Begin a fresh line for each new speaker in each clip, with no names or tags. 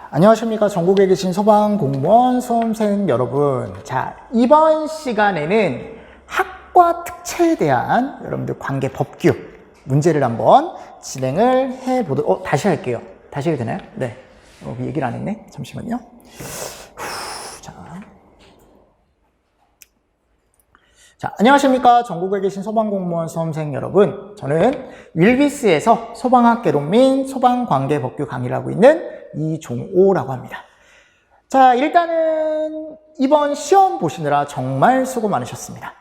안녕하십니까. 전국에 계신 소방공무원 수험생 여러분. 자, 이번 시간에는 학과 특채에 대한 여러분들 관계 법규 문제를 한번 진행을 해보도록, 다시 할게요. 다시 해도 되나요? 네. 얘기를 안 했네. 잠시만요. 자, 안녕하십니까. 전국에 계신 소방공무원 수험생 여러분. 저는 윌비스에서 소방학 개론 및 소방관계법규 강의를 하고 있는 이종호라고 합니다. 자, 일단은 이번 시험 보시느라 정말 수고 많으셨습니다.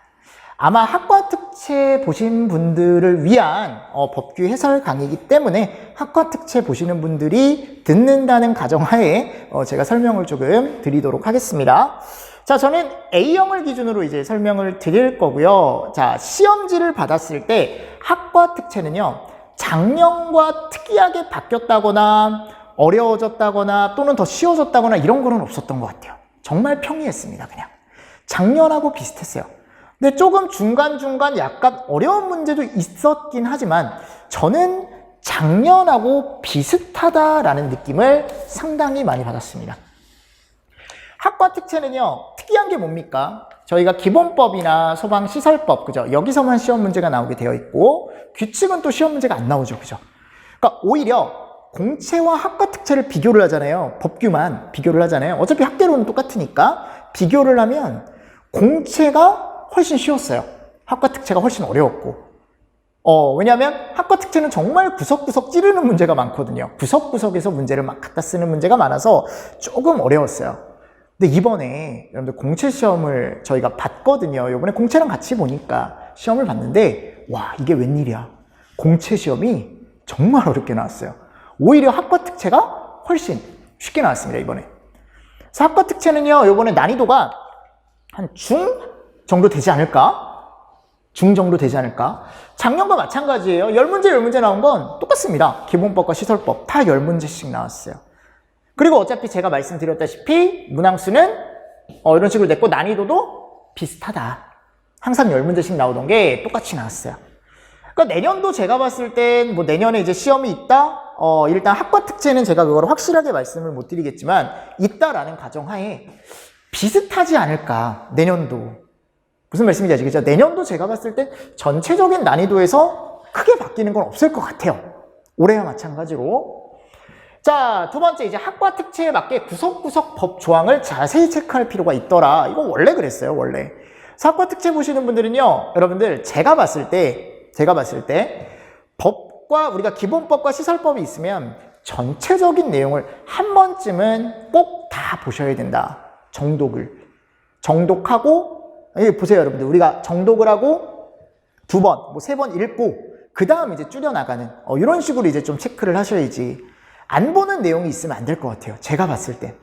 아마 학과 특채 보신 분들을 위한 법규 해설 강의이기 때문에 학과 특채 보시는 분들이 듣는다는 가정하에 제가 설명을 조금 드리도록 하겠습니다. 자, 저는 A형을 기준으로 이제 설명을 드릴 거고요. 자, 시험지를 받았을 때 학과 특채는요, 작년과 특이하게 바뀌었다거나 어려워졌다거나 또는 더 쉬워졌다거나 이런 거는 없었던 것 같아요. 정말 평이했습니다, 그냥. 작년하고 비슷했어요. 근데 조금 중간중간 약간 어려운 문제도 있었긴 하지만 저는 작년하고 비슷하다라는 느낌을 상당히 많이 받았습니다. 학과 특채는요, 특이한 게 뭡니까? 저희가 기본법이나 소방시설법, 그죠? 여기서만 시험 문제가 나오게 되어 있고, 규칙은 또 시험 문제가 안 나오죠, 그죠? 그러니까 오히려 공채와 학과 특채를 비교를 하잖아요. 법규만 비교를 하잖아요. 어차피 학계론은 똑같으니까 비교를 하면 공채가 훨씬 쉬웠어요. 학과 특채가 훨씬 어려웠고. 왜냐하면 학과 특채는 정말 구석구석 찌르는 문제가 많거든요. 구석구석에서 문제를 막 갖다 쓰는 문제가 많아서 조금 어려웠어요. 근데 이번에 여러분들 공채 시험을 저희가 봤거든요. 이번에 공채랑 같이 보니까 시험을 봤는데 와, 이게 웬일이야. 공채 시험이 정말 어렵게 나왔어요. 오히려 학과 특채가 훨씬 쉽게 나왔습니다, 이번에. 그래서 학과 특채는요, 이번에 난이도가 한 중 정도 되지 않을까? 중 정도 되지 않을까? 작년과 마찬가지예요. 10문제 나온 건 똑같습니다. 기본법과 시설법 다 10문제씩 나왔어요. 그리고 어차피 제가 말씀드렸다시피 문항수는 이런 식으로 냈고 난이도도 비슷하다. 항상 10문제씩 나오던 게 똑같이 나왔어요. 그러니까 내년도 제가 봤을 땐 뭐 내년에 이제 시험이 있다? 일단 학과 특채는 제가 그걸 확실하게 말씀을 못 드리겠지만 있다라는 가정하에 비슷하지 않을까, 내년도. 무슨 말씀인지 아시겠죠? 내년도 제가 봤을 때 전체적인 난이도에서 크게 바뀌는 건 없을 것 같아요. 올해와 마찬가지로. 자, 두 번째, 이제 학과 특채에 맞게 구석구석 법 조항을 자세히 체크할 필요가 있더라. 이거 원래 그랬어요, 원래. 학과 특채 보시는 분들은요, 여러분들, 제가 봤을 때, 법과, 우리가 기본법과 시설법이 있으면 전체적인 내용을 한 번쯤은 꼭 다 보셔야 된다. 정독하고, 여기 보세요, 여러분들. 우리가 정독을 하고, 2번, 뭐 3번 읽고, 그 다음 이제 줄여나가는, 이런 식으로 이제 좀 체크를 하셔야지. 안 보는 내용이 있으면 안 될 것 같아요. 제가 봤을 때.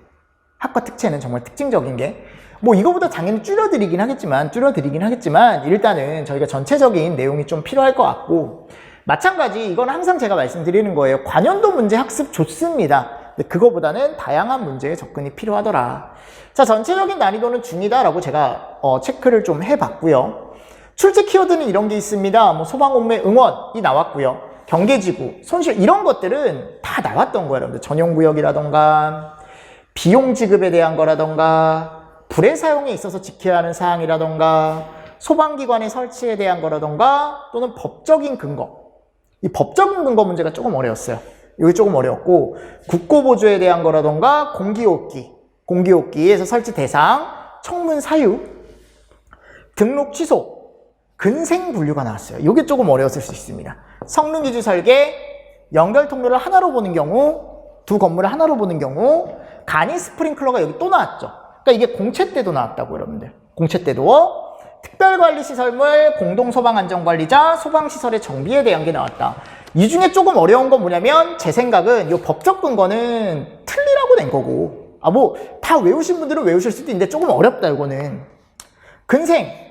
학과 특채는 정말 특징적인 게, 뭐 이거보다 당연히 줄여드리긴 하겠지만 일단은 저희가 전체적인 내용이 좀 필요할 것 같고, 마찬가지 이건 항상 제가 말씀드리는 거예요. 관연도 문제 학습 좋습니다. 근데 그거보다는 다양한 문제에 접근이 필요하더라. 자, 전체적인 난이도는 중이다라고 제가 체크를 좀 해봤고요. 출제 키워드는 이런 게 있습니다. 뭐 소방공무원 응원이 나왔고요. 경계지구, 손실 이런 것들은 다 나왔던 거예요, 여러분들. 전용구역이라던가 비용 지급에 대한 거라던가 불의 사용에 있어서 지켜야 하는 사항이라던가 소방기관의 설치에 대한 거라던가 또는 법적인 근거. 이 법적인 근거 문제가 조금 어려웠어요. 여기 조금 어려웠고 국고보조에 대한 거라던가 공기호끼에서 설치 대상, 청문 사유, 등록 취소, 근생분류가 나왔어요. 이게 조금 어려웠을 수 있습니다. 성능기준 설계, 연결 통로를 하나로 보는 경우, 두 건물을 하나로 보는 경우, 간이 스프링클러가 여기 또 나왔죠. 그러니까 이게 공채 때도 나왔다고, 여러분들. 공채 때도. 특별관리시설물, 공동소방안전관리자, 소방시설의 정비에 대한 게 나왔다. 이 중에 조금 어려운 건 뭐냐면 제 생각은 이 법적 근거는 틀리라고 낸 거고, 다 외우신 분들은 외우실 수도 있는데 조금 어렵다, 이거는. 근생.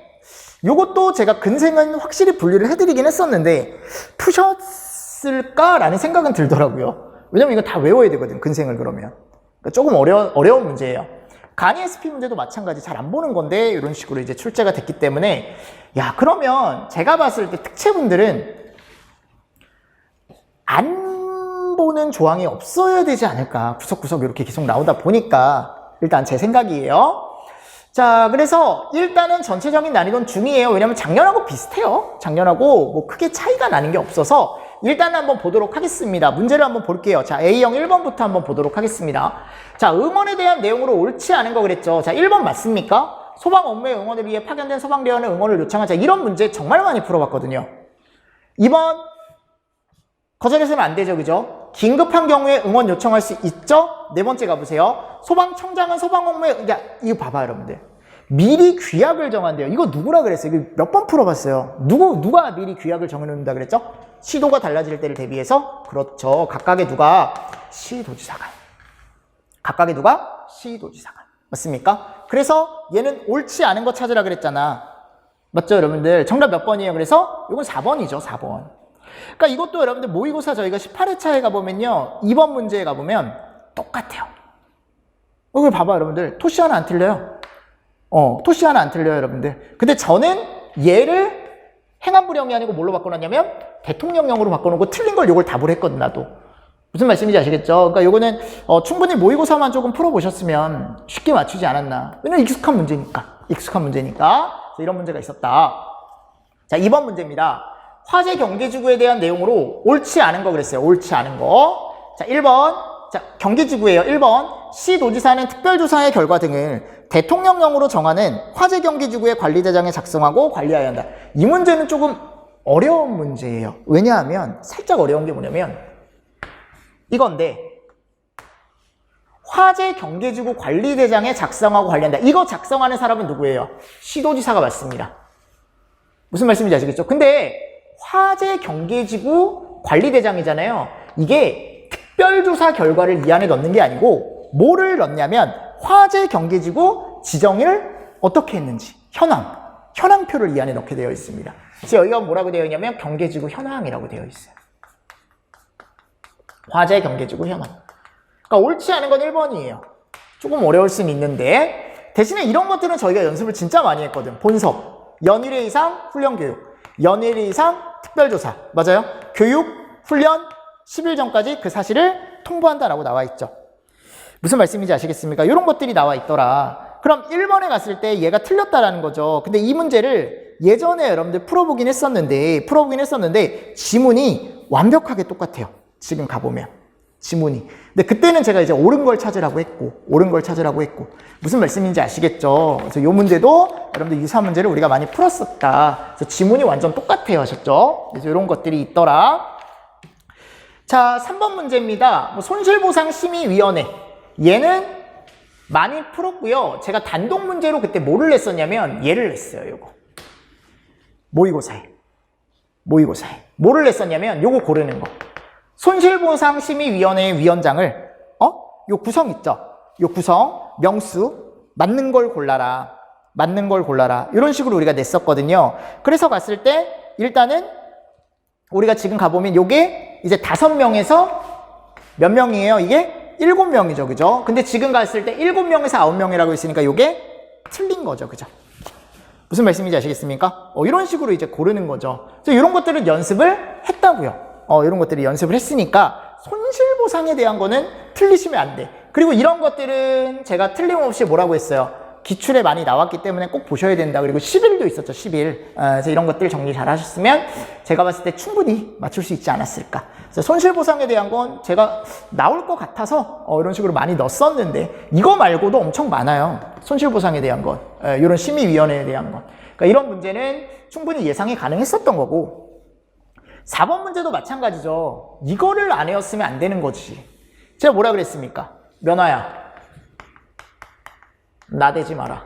요것도 제가 근생은 확실히 분류를 해드리긴 했었는데 푸셨을까라는 생각은 들더라고요. 왜냐면 이거 다 외워야 되거든, 근생을. 그러면 그러니까 조금 어려운 문제예요. 간이 SP 문제도 마찬가지. 잘 안 보는 건데 이런 식으로 이제 출제가 됐기 때문에, 야, 그러면 제가 봤을 때 특채분들은 안 처음 보는 조항이 없어야 되지 않을까. 구석구석 이렇게 계속 나오다 보니까 일단 제 생각이에요. 자, 그래서 일단은 전체적인 난이도는 중이에요. 왜냐면 작년하고 비슷해요. 작년하고 뭐 크게 차이가 나는 게 없어서 일단 한번 보도록 하겠습니다. 문제를 한번 볼게요. 자, A형 1번부터 한번 보도록 하겠습니다. 자, 응원에 대한 내용으로 옳지 않은 거 그랬죠. 자, 1번 맞습니까? 소방 업무의 응원을 위해 파견된 소방대원은 응원을 요청한. 자, 이런 문제 정말 많이 풀어봤거든요. 2번 거절해서는 안 되죠, 그죠? 긴급한 경우에 응원 요청할 수 있죠? 네 번째 가보세요. 소방청장은 소방 업무에, 야, 이거 봐봐요, 여러분들. 미리 규약을 정한대요. 이거 누구라 그랬어요? 이거 몇 번 풀어봤어요. 누가 미리 규약을 정해놓는다 그랬죠? 시도가 달라질 때를 대비해서. 그렇죠. 각각의 누가? 시도지사관. 각각의 누가? 시도지사관. 맞습니까? 그래서 얘는 옳지 않은 거 찾으라 그랬잖아. 맞죠, 여러분들? 정답 몇 번이에요? 그래서 이건 4번이죠, 4번. 그러니까 이것도 여러분들 모의고사 저희가 18회차에 가보면요, 2번 문제에 가보면 똑같아요. 이걸 봐봐, 여러분들. 토시 하나 안 틀려요. 토시 하나 안 틀려요, 여러분들. 근데 저는 얘를 행안부령이 아니고 뭘로 바꿔놨냐면 대통령령으로 바꿔놓고 틀린 걸 요걸 답을 했거든, 나도. 무슨 말씀인지 아시겠죠? 그러니까 요거는 충분히 모의고사만 조금 풀어보셨으면 쉽게 맞추지 않았나. 왜냐면 익숙한 문제니까. 익숙한 문제니까. 그래서 이런 문제가 있었다. 자, 2번 문제입니다. 화재 경계지구에 대한 내용으로 옳지 않은 거 그랬어요. 옳지 않은 거. 자, 1번. 자, 경계지구예요. 1번. 시도지사는 특별조사의 결과 등을 대통령령으로 정하는 화재 경계지구의 관리대장에 작성하고 관리해야 한다. 이 문제는 조금 어려운 문제예요. 왜냐하면 살짝 어려운 게 뭐냐면 이건데 화재 경계지구 관리대장에 작성하고 관리한다. 이거 작성하는 사람은 누구예요? 시도지사가 맞습니다. 무슨 말씀인지 아시겠죠? 근데 화재 경계지구 관리대장이잖아요. 이게 특별조사 결과를 이 안에 넣는 게 아니고 뭐를 넣냐면 화재 경계지구 지정을 어떻게 했는지 현황표를 이 안에 넣게 되어 있습니다. 그래서 여기가 뭐라고 되어 있냐면 경계지구 현황이라고 되어 있어요. 화재 경계지구 현황. 그러니까 옳지 않은 건 1번이에요. 조금 어려울 수는 있는데 대신에 이런 것들은 저희가 연습을 진짜 많이 했거든. 본섭, 연일회 이상 훈련교육, 연일회 이상 특별조사. 맞아요? 교육, 훈련, 10일 전까지 그 사실을 통보한다라고 나와 있죠. 무슨 말씀인지 아시겠습니까? 이런 것들이 나와 있더라. 그럼 1번에 갔을 때 얘가 틀렸다라는 거죠. 근데 이 문제를 예전에 여러분들 풀어보긴 했었는데 지문이 완벽하게 똑같아요. 지금 가보면 지문이. 근데 그때는 제가 이제 옳은 걸 찾으라고 했고 무슨 말씀인지 아시겠죠? 그래서 이 문제도 여러분들 유사 문제를 우리가 많이 풀었었다. 그래서 지문이 완전 똑같아요, 하셨죠? 그래서 이런 것들이 있더라. 자, 3번 문제입니다. 손실보상심의위원회. 얘는 많이 풀었고요. 제가 단독 문제로 그때 뭐를 냈었냐면 얘를 냈어요. 요거 모의고사에 뭐를 냈었냐면 요거 고르는 거. 손실보상심의위원회의 위원장을 요 구성 있죠? 요 구성 명수 맞는 걸 골라라 이런 식으로 우리가 냈었거든요. 그래서 갔을 때 일단은 우리가 지금 가보면 요게 이제 5명에서 몇 명이에요? 이게 7명이죠, 그죠? 근데 지금 갔을 때 7명에서 9명이라고 했으니까 요게 틀린 거죠, 그죠? 무슨 말씀인지 아시겠습니까? 이런 식으로 이제 고르는 거죠. 그래서 이런 것들을 연습을 했다고요. 이런 것들이 연습을 했으니까 손실보상에 대한 거는 틀리시면 안 돼. 그리고 이런 것들은 제가 틀림없이 뭐라고 했어요? 기출에 많이 나왔기 때문에 꼭 보셔야 된다. 그리고 10일도 있었죠, 10일. 그래서 이런 것들 정리 잘 하셨으면 제가 봤을 때 충분히 맞출 수 있지 않았을까. 그래서 손실보상에 대한 건 제가 나올 것 같아서 이런 식으로 많이 넣었었는데 이거 말고도 엄청 많아요. 손실보상에 대한 건. 이런 심의위원회에 대한 건. 그러니까 이런 문제는 충분히 예상이 가능했었던 거고 4번 문제도 마찬가지죠. 이거를 안 외웠으면 안 되는 거지. 제가 뭐라 그랬습니까? 면화야. 나대지 마라.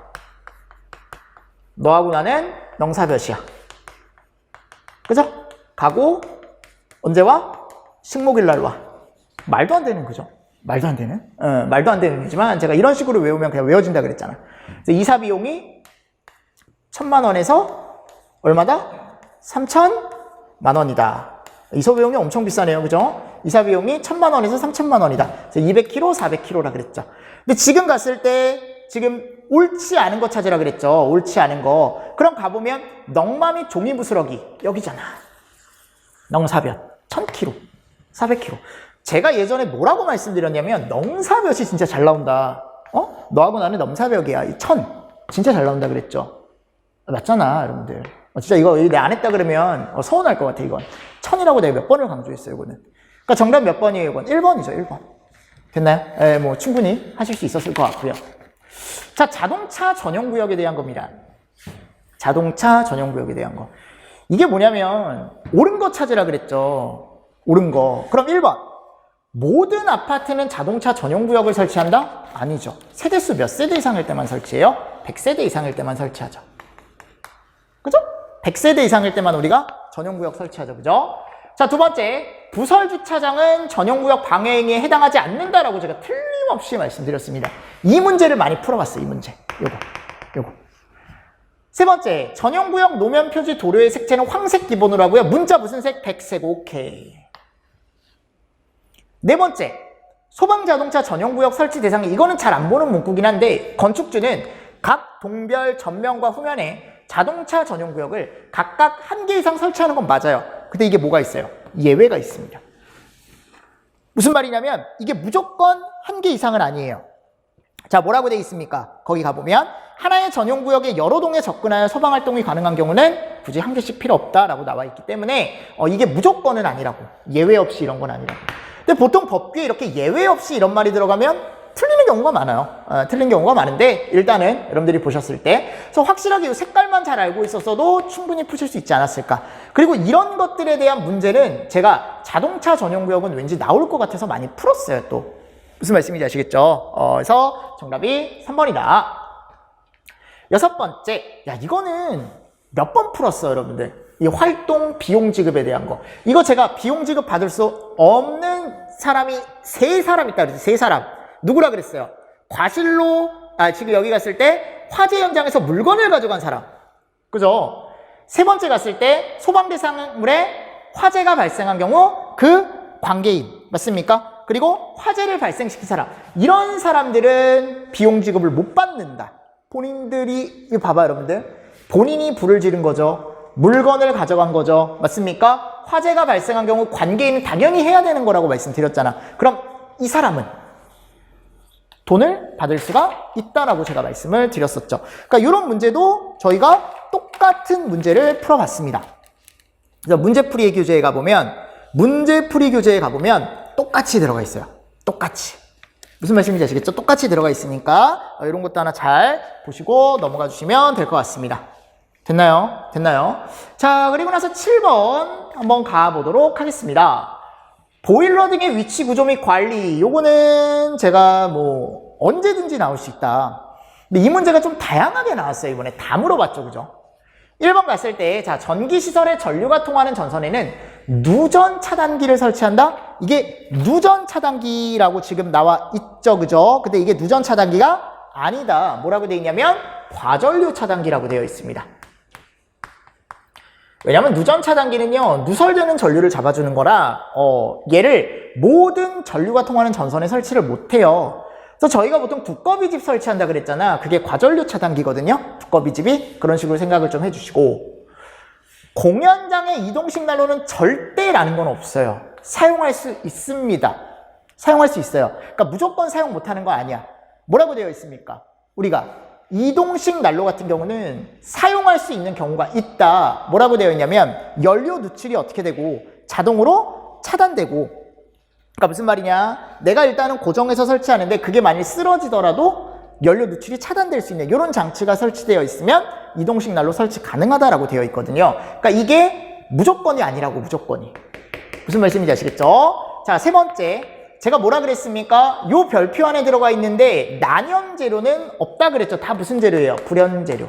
너하고 나는 명사볕이야. 그죠? 가고 언제 와? 식목일 날 와. 말도 안 되는 거죠. 말도 안 되는 거지만 제가 이런 식으로 외우면 그냥 외워진다 그랬잖아. 그래서 이사비용이 1,000만 원에서 얼마다? 3,000만 원이다. 이사비용이 엄청 비싸네요. 그죠? 이사비용이 1,000만 원에서 3,000만 원이다. 그래서 200kg, 400kg라 그랬죠. 근데 지금 갔을 때 지금 옳지 않은 거 찾으라 그랬죠. 옳지 않은 거. 그럼 가보면 넝마 및 종이 부스러기 여기잖아. 넝사볕 1,000kg, 400kg. 제가 예전에 뭐라고 말씀드렸냐면 넘사벽이 진짜 잘 나온다. 너하고 나는 넘사벽이야. 이 천 진짜 잘 나온다 그랬죠. 맞잖아 여러분들. 진짜 이거 내 안 했다 그러면 서운할 것 같아. 이건 천이라고 내가 몇 번을 강조했어요. 이거는. 그러니까 정답 몇 번이에요? 이건 1번이죠. 1번. 됐나요? 예, 뭐 충분히 하실 수 있었을 것 같고요. 자, 자동차 전용구역에 대한 겁니다. 자동차 전용구역에 대한 거. 이게 뭐냐면 옳은 거 찾으라 그랬죠. 옳은 거. 그럼 1번. 모든 아파트는 자동차 전용구역을 설치한다? 아니죠. 세대수 몇 세대 이상일 때만 설치해요? 100세대 이상일 때만 설치하죠. 그죠? 100세대 이상일 때만 우리가 전용구역 설치하죠. 그죠? 자, 두 번째. 부설주차장은 전용구역 방해행위에 해당하지 않는다라고 제가 틀림없이 말씀드렸습니다. 이 문제를 많이 풀어봤어요. 이 문제. 요거. 세 번째. 전용구역 노면 표지 도료의 색채는 황색 기본으로 하고요. 문자 무슨 색? 백색. 오케이. 네 번째, 소방자동차 전용구역 설치 대상이 이거는 잘 안 보는 문구긴 한데 건축주는 각 동별 전면과 후면에 자동차 전용구역을 각각 1개 이상 설치하는 건 맞아요. 근데 이게 뭐가 있어요? 예외가 있습니다. 무슨 말이냐면 이게 무조건 1개 이상은 아니에요. 자, 뭐라고 되어 있습니까? 거기 가보면 하나의 전용구역에 여러 동에 접근하여 소방활동이 가능한 경우는 굳이 1개씩 필요 없다라고 나와 있기 때문에 이게 무조건은 아니라고. 예외 없이 이런 건 아니라고. 근데 보통 법규에 이렇게 예외 없이 이런 말이 들어가면 틀리는 경우가 많아요. 틀린 경우가 많은데 일단은 여러분들이 보셨을 때 그래서 확실하게 이 색깔만 잘 알고 있었어도 충분히 푸실 수 있지 않았을까. 그리고 이런 것들에 대한 문제는 제가 자동차 전용구역은 왠지 나올 것 같아서 많이 풀었어요. 또 무슨 말씀인지 아시겠죠? 그래서 정답이 3번이다. 여섯 번째. 야, 이거는 몇 번 풀었어요, 여러분들. 이 활동 비용 지급에 대한 거. 이거 제가 비용 지급 받을 수 없는 사람이 3사람 있다 그랬어요. 3사람. 누구라 그랬어요? 과실로, 지금 여기 갔을 때 화재 현장에서 물건을 가져간 사람. 그죠? 세 번째 갔을 때 소방 대상물에 화재가 발생한 경우 그 관계인. 맞습니까? 그리고 화재를 발생시킨 사람. 이런 사람들은 비용 지급을 못 받는다. 본인들이, 이거 봐봐 여러분들. 본인이 불을 지른 거죠. 물건을 가져간 거죠. 맞습니까? 화재가 발생한 경우 관계인은 당연히 해야 되는 거라고 말씀드렸잖아. 그럼 이 사람은 돈을 받을 수가 있다라고 제가 말씀을 드렸었죠. 그러니까 이런 문제도 저희가 똑같은 문제를 풀어봤습니다. 그래서 문제풀이 교재에 가보면 똑같이 들어가 있어요. 똑같이. 무슨 말씀인지 아시겠죠? 똑같이 들어가 있으니까 이런 것도 하나 잘 보시고 넘어가 주시면 될 것 같습니다. 됐나요? 자, 그리고 나서 7번 한번 가보도록 하겠습니다. 보일러 등의 위치 구조 및 관리. 요거는 제가 뭐 언제든지 나올 수 있다. 근데 이 문제가 좀 다양하게 나왔어요. 이번에 다 물어봤죠. 그죠? 1번 갔을 때, 자, 전기시설에 전류가 통하는 전선에는 누전 차단기를 설치한다? 이게 누전 차단기라고 지금 나와 있죠. 그죠? 근데 이게 누전 차단기가 아니다. 뭐라고 되어 있냐면 과전류 차단기라고 되어 있습니다. 왜냐면 누전 차단기는요, 누설되는 전류를 잡아주는 거라 얘를 모든 전류가 통하는 전선에 설치를 못해요. 그래서 저희가 보통 두꺼비집 설치한다 그랬잖아. 그게 과전류 차단기거든요. 두꺼비집이. 그런 식으로 생각을 좀 해주시고, 공연장의 이동식 난로는 절대라는 건 없어요. 사용할 수 있습니다. 사용할 수 있어요. 그러니까 무조건 사용 못하는 거 아니야. 뭐라고 되어 있습니까? 우리가 이동식 난로 같은 경우는 사용할 수 있는 경우가 있다. 뭐라고 되어 있냐면 연료 누출이 어떻게 되고 자동으로 차단되고. 그러니까 무슨 말이냐, 내가 일단은 고정해서 설치하는데 그게 만일 쓰러지더라도 연료 누출이 차단될 수 있는 이런 장치가 설치되어 있으면 이동식 난로 설치 가능하다라고 되어 있거든요. 그러니까 이게 무조건이 아니라고. 무조건이 무슨 말씀인지 아시겠죠? 자, 세 번째, 제가 뭐라 그랬습니까? 요 별표 안에 들어가 있는데 난연재료는 없다 그랬죠. 다 무슨 재료예요? 불연재료.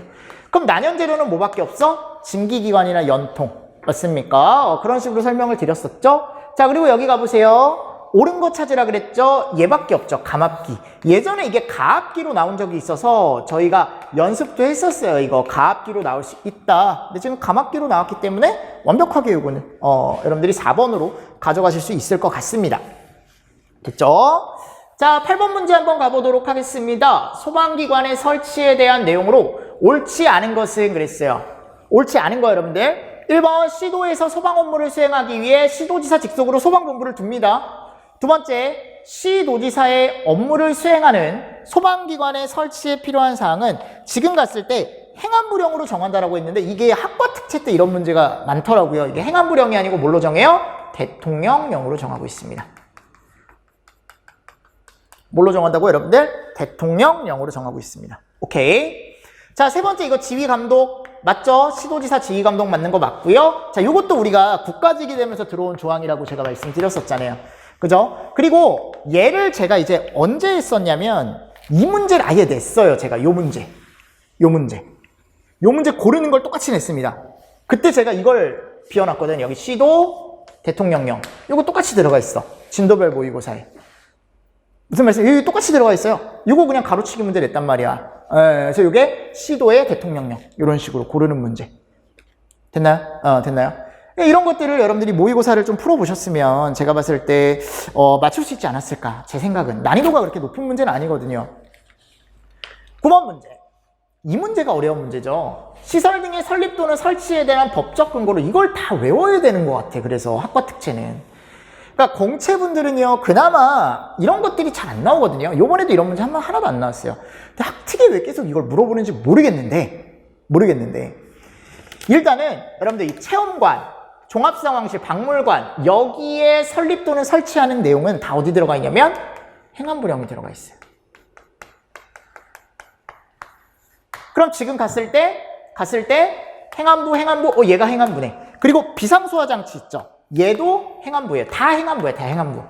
그럼 난연재료는 뭐밖에 없어? 증기기관이나 연통. 맞습니까? 그런 식으로 설명을 드렸었죠. 자, 그리고 여기 가보세요. 옳은 거 찾으라 그랬죠? 얘밖에 없죠. 감압기. 예전에 이게 가압기로 나온 적이 있어서 저희가 연습도 했었어요. 이거 가압기로 나올 수 있다. 근데 지금 감압기로 나왔기 때문에 완벽하게 이거는 여러분들이 4번으로 가져가실 수 있을 것 같습니다. 됐죠? 자, 8번 문제 한번 가보도록 하겠습니다. 소방기관의 설치에 대한 내용으로 옳지 않은 것은 그랬어요. 옳지 않은 거 여러분들. 1번, 시도에서 소방 업무를 수행하기 위해 시도지사 직속으로 소방본부를 둡니다. 두 번째, 시도지사의 업무를 수행하는 소방기관의 설치에 필요한 사항은 지금 갔을 때 행안부령으로 정한다라고 했는데 이게 학과 특채 때 이런 문제가 많더라고요. 이게 행안부령이 아니고 뭘로 정해요? 대통령령으로 정하고 있습니다. 뭘로 정한다고 여러분들? 대통령령으로 정하고 있습니다. 오케이. 자, 세 번째 이거 지휘감독 맞죠? 시도지사 지휘감독 맞는 거 맞고요. 자, 요것도 우리가 국가직이 되면서 들어온 조항이라고 제가 말씀드렸었잖아요. 그죠? 그리고 얘를 제가 이제 언제 했었냐면 이 문제를 아예 냈어요. 제가 요 문제 고르는 걸 똑같이 냈습니다. 그때 제가 이걸 비워놨거든요. 여기 시도 대통령령 요거 똑같이 들어가 있어. 진도별 모의고사에. 무슨 말씀? 여기 똑같이 들어가 있어요. 이거 그냥 가로치기 문제 냈단 말이야. 그래서 이게 시도의 대통령령 이런 식으로 고르는 문제. 됐나요? 됐나요? 이런 것들을 여러분들이 모의고사를 좀 풀어보셨으면 제가 봤을 때 맞출 수 있지 않았을까. 제 생각은 난이도가 그렇게 높은 문제는 아니거든요. 9번 문제. 이 문제가 어려운 문제죠. 시설 등의 설립 또는 설치에 대한 법적 근거로 이걸 다 외워야 되는 것 같아. 그래서 학과 특채는. 그러니까 공채분들은요, 그나마 이런 것들이 잘 안 나오거든요. 요번에도 이런 문제 하나도 안 나왔어요. 근데 학특에 왜 계속 이걸 물어보는지 모르겠는데, 일단은 여러분들 이 체험관, 종합상황실, 박물관, 여기에 설립 또는 설치하는 내용은 다 어디 들어가 있냐면 행안부령이 들어가 있어요. 그럼 지금 갔을 때 행안부, 얘가 행안부네. 그리고 비상소화장치 있죠. 얘도 행안부예요. 다 행안부.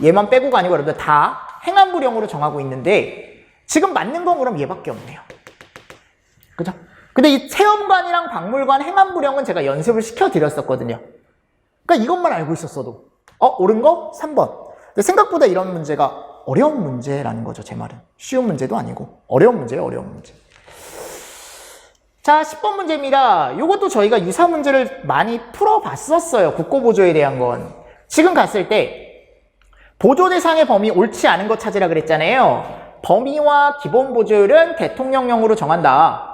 얘만 빼고가 아니고 여러분들 다 행안부령으로 정하고 있는데 지금 맞는 건 그럼 얘밖에 없네요. 그죠? 근데 이 체험관이랑 박물관 행안부령은 제가 연습을 시켜드렸었거든요. 그러니까 이것만 알고 있었어도 옳은 거 3번. 근데 생각보다 이런 문제가 어려운 문제라는 거죠. 제 말은. 쉬운 문제도 아니고 어려운 문제예요. 어려운 문제. 자, 10번 문제입니다. 이것도 저희가 유사 문제를 많이 풀어봤었어요. 국고보조에 대한 건. 지금 갔을 때 보조 대상의 범위 옳지 않은 거 찾으라 그랬잖아요. 범위와 기본 보조율은 대통령령으로 정한다.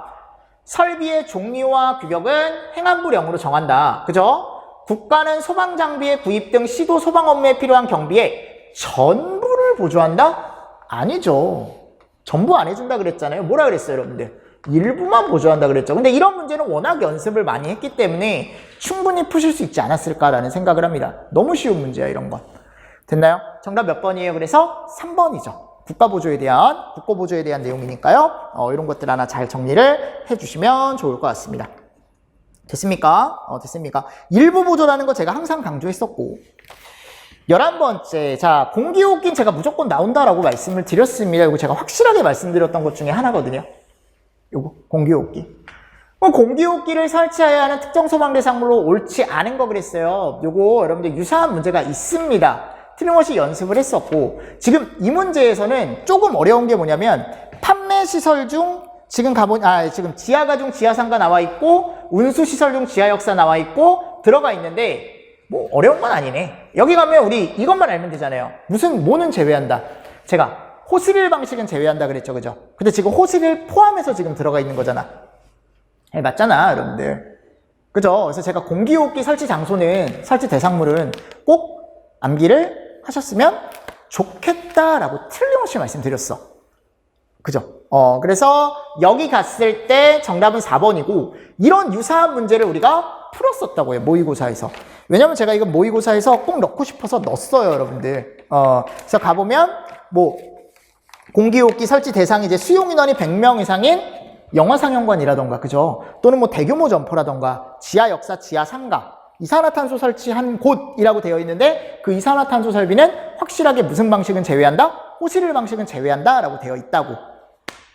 설비의 종류와 규격은 행안부령으로 정한다. 그죠? 국가는 소방장비의 구입 등 시도 소방 업무에 필요한 경비에 전부를 보조한다? 아니죠. 전부 안 해준다 그랬잖아요. 뭐라 그랬어요, 여러분들? 일부만 보조한다 그랬죠. 근데 이런 문제는 워낙 연습을 많이 했기 때문에 충분히 푸실 수 있지 않았을까라는 생각을 합니다. 너무 쉬운 문제야, 이런 건. 됐나요? 정답 몇 번이에요? 그래서 3번이죠. 국가보조에 대한, 국고보조에 대한 내용이니까요. 이런 것들 하나 잘 정리를 해주시면 좋을 것 같습니다. 됐습니까? 됐습니까? 일부 보조라는 거 제가 항상 강조했었고. 11번째. 자, 공기호흡기는 제가 무조건 나온다라고 말씀을 드렸습니다. 이거 제가 확실하게 말씀드렸던 것 중에 하나거든요. 요거 공기호흡기. 공기호흡기를 설치해야 하는 특정 소방 대상물로 옳지 않은 거 그랬어요. 요거 여러분들 유사한 문제가 있습니다. 틀림없이 연습을 했었고 지금 이 문제에서는 조금 어려운 게 뭐냐면 판매시설 중 지금 지금 지하가중 지하상가 나와 있고 운수시설 중 지하역사 나와 있고 들어가 있는데 뭐 어려운 건 아니네. 여기 가면 우리 이것만 알면 되잖아요. 뭐는 제외한다. 제가 호스릴 방식은 제외한다 그랬죠. 그죠? 근데 지금 호스릴 포함해서 지금 들어가 있는 거잖아. 맞잖아, 여러분들. 그죠? 그래서 제가 공기호흡기 설치 장소는, 설치 대상물은 꼭 암기를 하셨으면 좋겠다라고 틀림없이 말씀드렸어. 그죠? 그래서 여기 갔을 때 정답은 4번이고, 이런 유사한 문제를 우리가 풀었었다고요, 모의고사에서. 왜냐면 제가 이거 모의고사에서 꼭 넣고 싶어서 넣었어요, 여러분들. 그래서 가보면, 공기호흡기 설치 대상이 이제 수용 인원이 100명 이상인 영화상영관이라던가, 그죠? 또는 대규모 점포라던가, 지하 역사, 지하 상가, 이산화탄소 설치한 곳이라고 되어 있는데, 그 이산화탄소 설비는 확실하게 무슨 방식은 제외한다? 호스릴 방식은 제외한다? 라고 되어 있다고.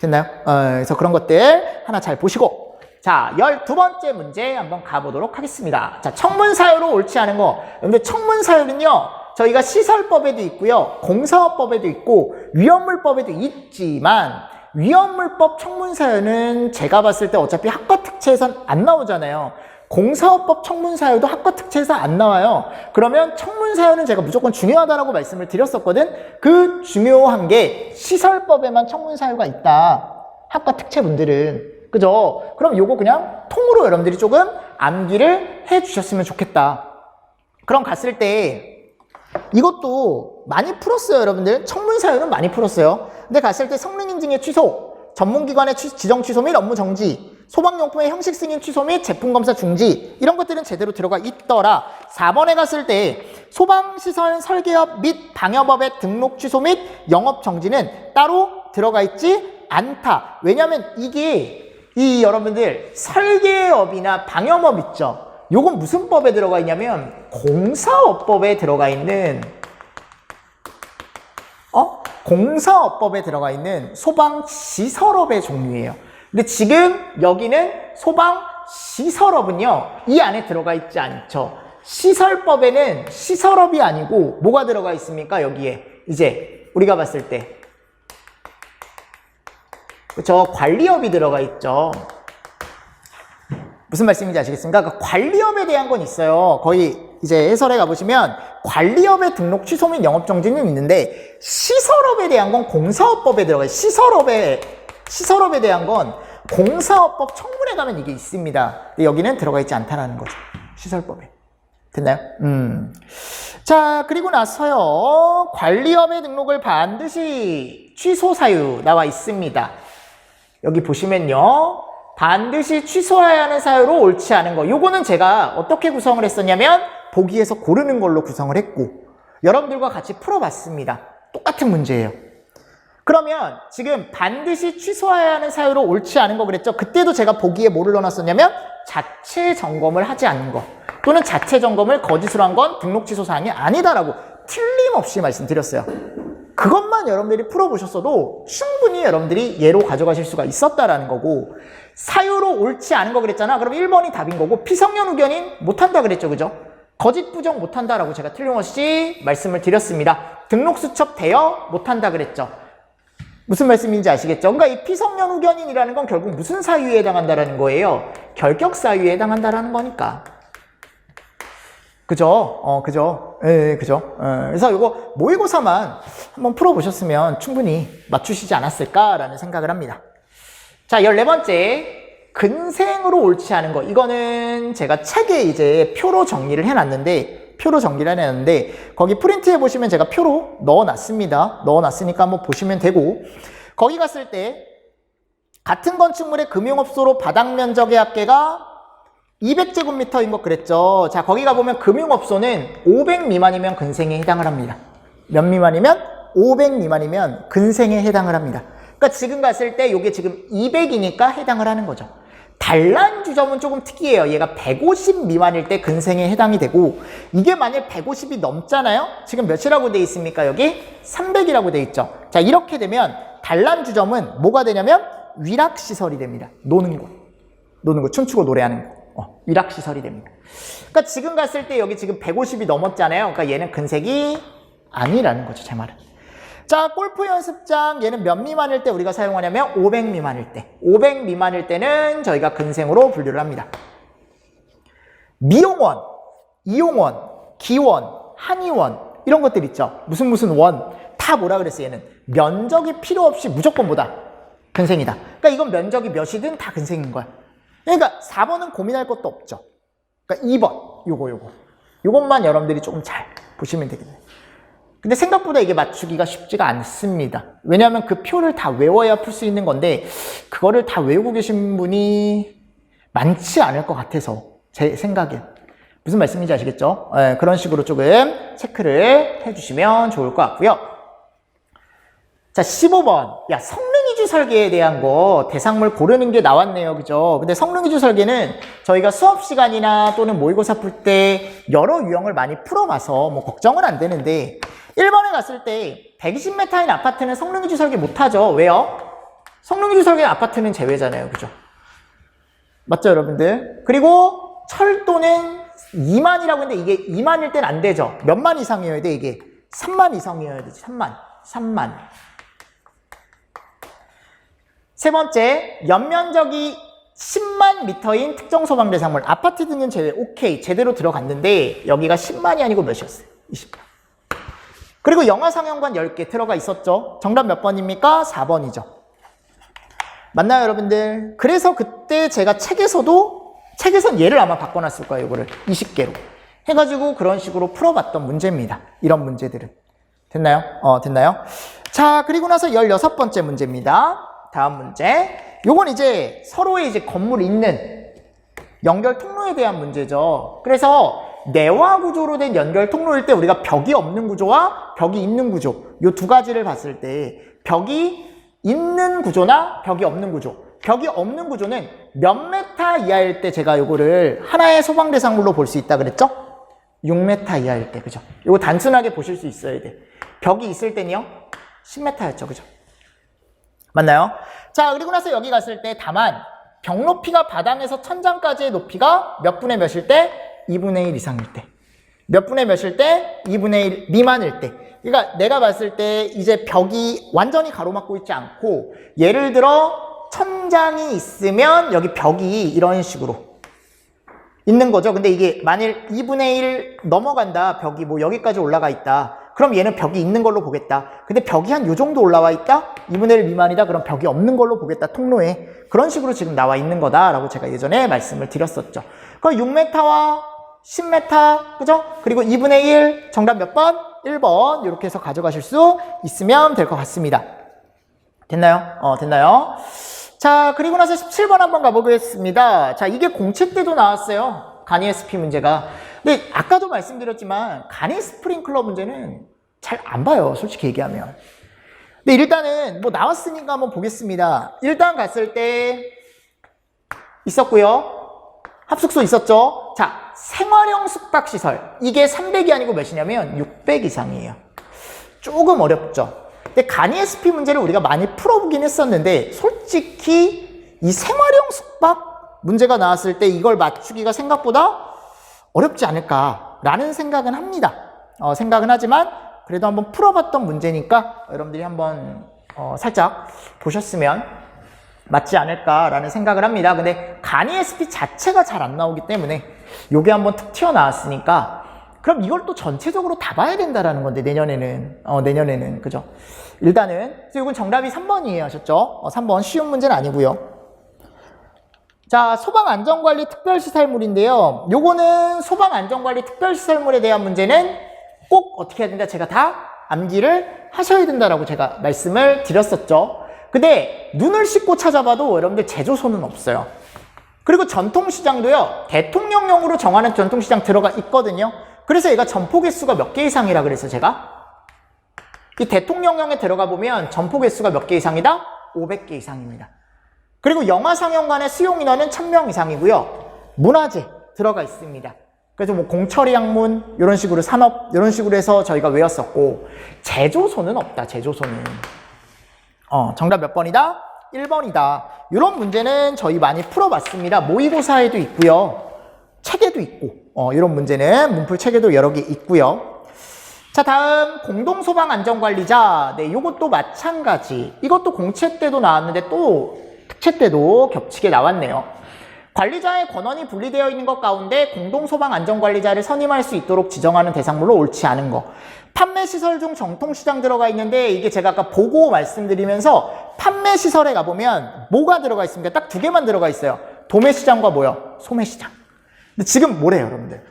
됐나요? 그래서 그런 것들 하나 잘 보시고. 자, 12번째 문제 한번 가보도록 하겠습니다. 자, 청문사유로 옳지 않은 거. 근데 청문사유는요, 저희가 시설법에도 있고요, 공사업법에도 있고, 위험물법에도 있지만, 위험물법 청문사유는 제가 봤을 때 어차피 학과 특채에선 안 나오잖아요. 공사업법 청문사유도 학과 특채에서 안 나와요. 그러면 청문사유는 제가 무조건 중요하다라고 말씀을 드렸었거든. 그 중요한 게 시설법에만 청문사유가 있다. 학과 특채분들은. 그죠? 그럼 요거 그냥 통으로 여러분들이 조금 암기를 해주셨으면 좋겠다. 그럼 갔을 때 이것도 많이 풀었어요, 여러분들. 청문 사유는 많이 풀었어요. 근데 갔을 때 성능 인증의 취소, 전문기관의 지정 취소 및 업무 정지, 소방용품의 형식 승인 취소 및 제품검사 중지, 이런 것들은 제대로 들어가 있더라. 4번에 갔을 때 소방시설 설계업 및 방역업의 등록 취소 및 영업 정지는 따로 들어가 있지 않다. 왜냐하면 이게 여러분들 설계업이나 방역업 있죠. 요건 무슨 법에 들어가 있냐면 공사업법에 들어가 있는 공사업법에 들어가 있는 소방시설업의 종류예요. 근데 지금 여기는 소방시설업은요, 이 안에 들어가 있지 않죠. 시설법에는 시설업이 아니고 뭐가 들어가 있습니까? 여기에 이제 우리가 봤을 때 그렇죠, 관리업이 들어가 있죠. 무슨 말씀인지 아시겠습니까? 그러니까 관리업에 대한 건 있어요. 거의 이제 해설에 가보시면 관리업의 등록 취소 및 영업정지는 있는데 시설업에 대한 건 공사업법에 들어가요. 시설업에 대한 건 공사업법 청문회 가면 이게 있습니다. 근데 여기는 들어가 있지 않다는 거죠. 시설법에. 됐나요? 자, 그리고 나서요. 관리업의 등록을 반드시 취소 사유 나와 있습니다. 여기 보시면요. 반드시 취소해야 하는 사유로 옳지 않은 거. 요거는 제가 어떻게 구성을 했었냐면 보기에서 고르는 걸로 구성을 했고 여러분들과 같이 풀어봤습니다. 똑같은 문제예요. 그러면 지금 반드시 취소해야 하는 사유로 옳지 않은 거 그랬죠? 그때도 제가 보기에 뭐를 넣어놨었냐면 자체 점검을 하지 않는 거 또는 자체 점검을 거짓으로 한 건 등록 취소 사항이 아니다라고 틀림없이 말씀드렸어요. 그것만 여러분들이 풀어보셨어도 충분히 여러분들이 예로 가져가실 수가 있었다라는 거고 사유로 옳지 않은 거 그랬잖아. 그럼 1번이 답인 거고 피성년 의견인 못한다 그랬죠. 그죠? 거짓 부정 못한다라고 제가 틀림없이 말씀을 드렸습니다. 등록 수첩 대여 못한다 그랬죠. 무슨 말씀인지 아시겠죠? 그러니까 이 피성년 의견인이라는 건 결국 무슨 사유에 해당한다라는 거예요? 결격 사유에 해당한다라는 거니까. 그죠? 그죠? 예, 그죠? 그래서 이거 모의고사만 한번 풀어보셨으면 충분히 맞추시지 않았을까라는 생각을 합니다. 자, 14번째. 근생으로 옳지 않은 거. 이거는 제가 책에 이제 표로 정리를 해놨는데, 거기 프린트해 보시면 제가 표로 넣어놨습니다. 넣어놨으니까 한번 보시면 되고, 거기 갔을 때, 같은 건축물의 금융업소로 바닥 면적의 합계가 200제곱미터인 것 그랬죠. 자, 거기 가보면 금융업소는 500 미만이면 근생에 해당을 합니다. 몇 미만이면? 500 미만이면 근생에 해당을 합니다. 그러니까 지금 갔을 때 이게 지금 200이니까 해당을 하는 거죠. 단란주점은 조금 특이해요. 얘가 150 미만일 때 근생에 해당이 되고 이게 만약 150이 넘잖아요. 지금 몇이라고 돼 있습니까? 여기 300이라고 돼 있죠. 자, 이렇게 되면 단란주점은 뭐가 되냐면 위락시설이 됩니다. 노는 거, 춤추고 노래하는 거. 위락시설이 됩니다. 그러니까 지금 갔을 때 여기 지금 150이 넘었잖아요. 그러니까 얘는 근생이 아니라는 거죠. 제 말은. 자, 골프 연습장 얘는 몇 미만일 때 우리가 사용하냐면 500 미만일 때. 500 미만일 때는 저희가 근생으로 분류를 합니다. 미용원, 이용원, 기원, 한의원 이런 것들 있죠. 무슨 원. 다 뭐라 그랬어요? 얘는 면적이 필요 없이 무조건 뭐다? 근생이다. 그러니까 이건 면적이 몇이든 다 근생인 거야. 그러니까 4번은 고민할 것도 없죠. 그러니까 2번 요것만 여러분들이 조금 잘 보시면 되겠네요. 근데 생각보다 이게 맞추기가 쉽지가 않습니다. 왜냐하면 그 표를 다 외워야 풀 수 있는 건데 그거를 다 외우고 계신 분이 많지 않을 것 같아서 제 생각에 무슨 말씀인지 아시겠죠? 네, 그런 식으로 조금 체크를 해주시면 좋을 것 같고요. 자, 15번. 야, 성능이주 설계에 대한 거 대상물 고르는 게 나왔네요. 그죠? 근데 성능이주 설계는 저희가 수업 시간이나 또는 모의고사 풀 때 여러 유형을 많이 풀어봐서 뭐 걱정은 안 되는데 1번에 갔을 때 120m인 아파트는 성능이주 설계 못하죠. 왜요? 성능이주 설계는 아파트는 제외잖아요. 그죠? 맞죠, 여러분들? 그리고 철도는 2만이라고 했는데 이게 2만일 땐 안 되죠. 몇만 이상이어야 돼, 이게? 3만 이상이어야 되지. 3만. 세 번째, 연면적이 10만 미터인 특정 소방 대상물. 아파트 등은 제외. 오케이. 제대로 들어갔는데 여기가 10만이 아니고 몇이었어요? 20만. 그리고 영화상영관 10개 들어가 있었죠. 정답 몇 번입니까? 4번이죠. 맞나요, 여러분들? 그래서 그때 제가 책에선 얘를 아마 바꿔놨을 거예요. 이거를 20개로. 해가지고 그런 식으로 풀어봤던 문제입니다. 이런 문제들은. 됐나요? 됐나요? 자, 그리고 나서 16번째 문제입니다. 다음 문제. 요건 이제 서로의 이제 건물 있는 연결 통로에 대한 문제죠. 그래서 내화 구조로 된 연결 통로일 때 우리가 벽이 없는 구조와 벽이 있는 구조, 요 두 가지를 봤을 때 벽이 있는 구조나 벽이 없는 구조. 벽이 없는 구조는 몇 메타 이하일 때 제가 요거를 하나의 소방 대상물로 볼 수 있다 그랬죠? 6m 이하일 때, 그죠? 요거 단순하게 보실 수 있어야 돼. 벽이 있을 때는요, 10m였죠, 그죠? 맞나요? 자, 그리고 나서 여기 갔을 때 다만 벽 높이가 바닥에서 천장까지의 높이가 몇 분의 몇일 때? 2분의 1 이상일 때. 몇 분의 몇일 때? 2분의 1 미만일 때. 그러니까 내가 봤을 때 이제 벽이 완전히 가로막고 있지 않고 예를 들어 천장이 있으면 여기 벽이 이런 식으로 있는 거죠. 근데 이게 만일 2분의 1 넘어간다. 벽이 뭐 여기까지 올라가 있다. 그럼 얘는 벽이 있는 걸로 보겠다. 근데 벽이 한 요 정도 올라와 있다? 2분의 1 미만이다? 그럼 벽이 없는 걸로 보겠다. 통로에. 그런 식으로 지금 나와 있는 거다라고 제가 예전에 말씀을 드렸었죠. 그럼 6m와 10m, 그죠? 그리고 2분의 1, 정답 몇 번? 1번. 이렇게 해서 가져가실 수 있으면 될 것 같습니다. 됐나요? 됐나요? 자, 그리고 나서 17번 한번 가보겠습니다. 자, 이게 공채 때도 나왔어요. 간이 SP 문제가. 근데 아까도 말씀드렸지만 간이 스프링클러 문제는 잘 안 봐요. 솔직히 얘기하면. 근데 일단은 뭐 나왔으니까 한번 보겠습니다. 일단 갔을 때 있었고요. 합숙소 있었죠. 자, 생활형 숙박시설. 이게 300이 아니고 몇이냐면 600 이상이에요. 조금 어렵죠. 근데 간이 SP 문제를 우리가 많이 풀어보긴 했었는데 솔직히 이 생활형 숙박 문제가 나왔을 때 이걸 맞추기가 생각보다 어렵지 않을까라는 생각은 합니다. 생각은 하지만 그래도 한번 풀어봤던 문제니까 여러분들이 한번 살짝 보셨으면 맞지 않을까라는 생각을 합니다. 근데 간이 SP 자체가 잘 안 나오기 때문에 요게 한번 툭 튀어나왔으니까 그럼 이걸 또 전체적으로 다 봐야 된다라는 건데 내년에는 그죠? 일단은 이건 정답이 3번이에요 하셨죠? 3번 쉬운 문제는 아니고요. 자, 소방안전관리 특별시설물인데요. 요거는 소방안전관리 특별시설물에 대한 문제는 꼭 어떻게 해야 된다? 제가 다 암기를 하셔야 된다라고 제가 말씀을 드렸었죠. 근데 눈을 씻고 찾아봐도 여러분들 제조소는 없어요. 그리고 전통시장도요. 대통령령으로 정하는 전통시장 들어가 있거든요. 그래서 얘가 점포 개수가 몇 개 이상이라 그래서 제가 이 대통령령에 들어가 보면 점포 개수가 몇 개 이상이다? 500개 이상입니다. 그리고 영화 상영관의 수용 인원은 1000명 이상이고요. 문화재 들어가 있습니다. 그래서 뭐 공처리 학문 이런 식으로 산업 이런 식으로 해서 저희가 외웠었고 제조소는 없다. 제조소는. 정답 몇 번이다? 1번이다. 이런 문제는 저희 많이 풀어봤습니다. 모의고사에도 있고요. 책에도 있고 이런 문제는 문풀 책에도 여러 개 있고요. 자, 다음 공동소방안전관리자. 네, 이것도 마찬가지. 이것도 공채 때도 나왔는데 또 특채 때도 겹치게 나왔네요. 관리자의 권한이 분리되어 있는 것 가운데 공동소방안전관리자를 선임할 수 있도록 지정하는 대상물로 옳지 않은 거. 판매시설 중 정통시장 들어가 있는데 이게 제가 아까 보고 말씀드리면서 판매시설에 가보면 뭐가 들어가 있습니까? 딱 두 개만 들어가 있어요. 도매시장과 뭐요? 소매시장. 근데 지금 뭐래요, 여러분들?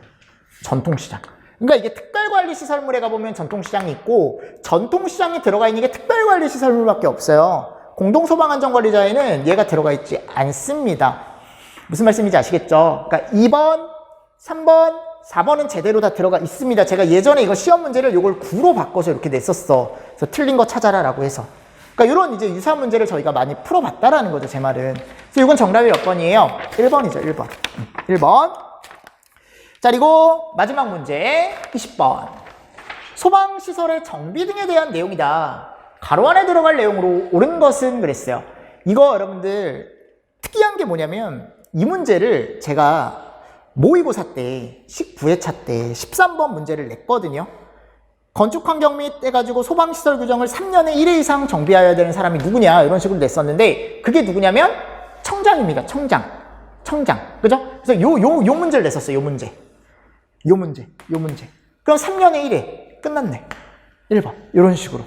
전통시장. 그러니까 이게 특별관리시설물에 가보면 전통시장이 있고 전통시장이 들어가 있는 게 특별관리시설물밖에 없어요. 공동소방안전관리자에는 얘가 들어가 있지 않습니다. 무슨 말씀인지 아시겠죠? 그러니까 2번, 3번, 4번은 제대로 다 들어가 있습니다. 제가 예전에 이거 시험 문제를 이걸 9로 바꿔서 이렇게 냈었어. 그래서 틀린 거 찾아라라고 해서. 그러니까 이런 이제 유사한 문제를 저희가 많이 풀어봤다라는 거죠, 제 말은. 그래서 이건 정답이 몇 번이에요? 1번이죠, 1번. 1번. 자, 그리고 마지막 문제 20번. 소방시설의 정비 등에 대한 내용이다. 가로 안에 들어갈 내용으로 옳은 것은 그랬어요. 이거 여러분들 특이한 게 뭐냐면 이 문제를 제가 모의고사 때 19회차 때 13번 문제를 냈거든요. 건축환경 및 해가지고 소방시설 규정을 3년에 1회 이상 정비해야 되는 사람이 누구냐 이런 식으로 냈었는데 그게 누구냐면 청장입니다. 청장. 그죠? 그래서 요 문제를 냈었어요. 요 문제. 그럼 3년에 1회 끝났네. 1번 이런 식으로.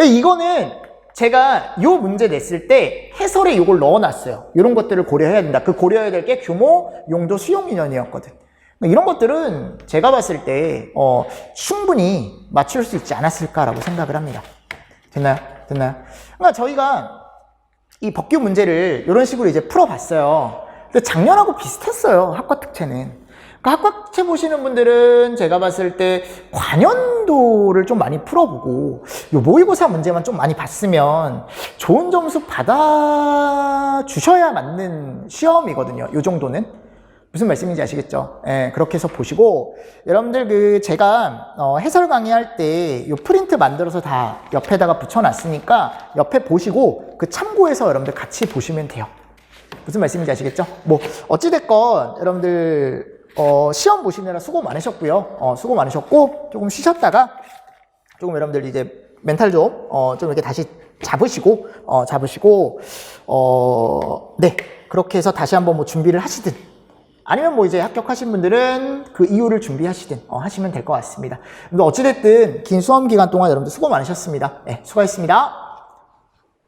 이거는 제가 요 문제 냈을 때 해설에 요걸 넣어놨어요. 이런 것들을 고려해야 된다. 그 고려해야 될 게 규모, 용도, 수용 인원이었거든. 이런 것들은 제가 봤을 때 충분히 맞출 수 있지 않았을까라고 생각을 합니다. 됐나요? 그러니까 저희가 이 법규 문제를 이런 식으로 이제 풀어봤어요. 근데 작년하고 비슷했어요. 학과 특채는. 그러니까 학과 특채 보시는 분들은 제가 봤을 때 관연도를 좀 많이 풀어보고 요 모의고사 문제만 좀 많이 봤으면 좋은 점수 받아 주셔야 맞는 시험이거든요. 요 정도는. 무슨 말씀인지 아시겠죠? 예, 그렇게 해서 보시고 여러분들 제가 해설 강의할 때 요 프린트 만들어서 다 옆에다가 붙여놨으니까 옆에 보시고 그 참고해서 여러분들 같이 보시면 돼요. 무슨 말씀인지 아시겠죠? 뭐 어찌됐건 여러분들 시험 보시느라 수고 많으셨고요. 수고 많으셨고 조금 쉬셨다가 조금 여러분들 이제 멘탈 좀 이렇게 다시 잡으시고 네, 그렇게 해서 다시 한번 뭐 준비를 하시든 아니면 뭐 이제 합격하신 분들은 그 이유를 준비하시든 하시면 될 것 같습니다. 근데 어찌됐든 긴 수험 기간 동안 여러분들 수고 많으셨습니다. 네, 수고하셨습니다.